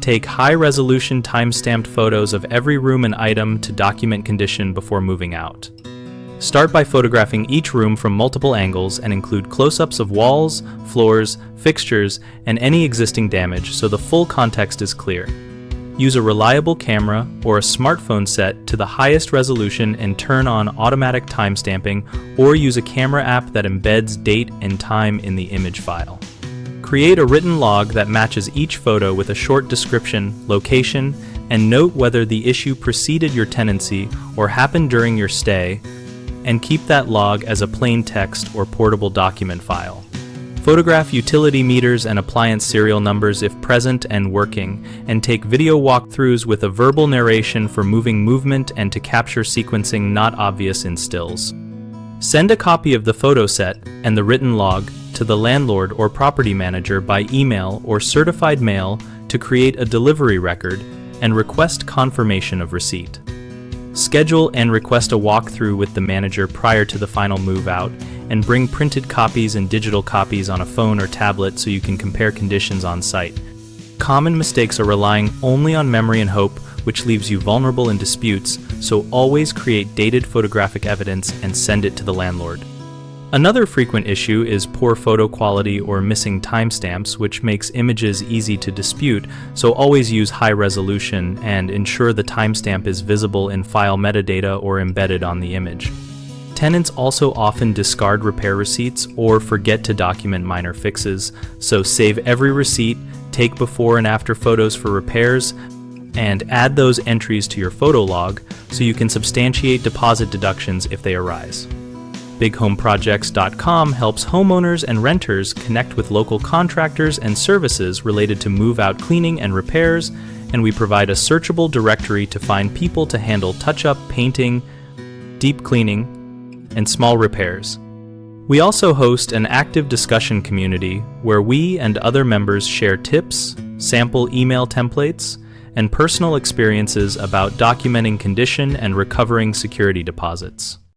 Take high-resolution time-stamped photos of every room and item to document condition before moving out. Start by photographing each room from multiple angles and include close-ups of walls, floors, fixtures, and any existing damage so the full context is clear. Use a reliable camera or a smartphone set to the highest resolution and turn on automatic timestamping, or use a camera app that embeds date and time in the image file. Create a written log that matches each photo with a short description, location, and note whether the issue preceded your tenancy or happened during your stay, and keep that log as a plain text or portable document file. Photograph utility meters and appliance serial numbers if present and working, and take video walkthroughs with a verbal narration for moving movement and to capture sequencing not obvious in stills. Send a copy of the photo set and the written log to the landlord or property manager by email or certified mail to create a delivery record and request confirmation of receipt. Schedule and request a walkthrough with the manager prior to the final move out, and bring printed copies and digital copies on a phone or tablet so you can compare conditions on site. Common mistakes are relying only on memory and hope, which leaves you vulnerable in disputes, so always create dated photographic evidence and send it to the landlord. Another frequent issue is poor photo quality or missing timestamps, which makes images easy to dispute, so always use high resolution and ensure the timestamp is visible in file metadata or embedded on the image. Tenants also often discard repair receipts or forget to document minor fixes, so save every receipt, take before and after photos for repairs, and add those entries to your photo log so you can substantiate deposit deductions if they arise. BigHomeProjects.com helps homeowners and renters connect with local contractors and services related to move-out cleaning and repairs, and we provide a searchable directory to find people to handle touch-up, painting, deep cleaning, and small repairs. We also host an active discussion community where we and other members share tips, sample email templates, and personal experiences about documenting condition and recovering security deposits.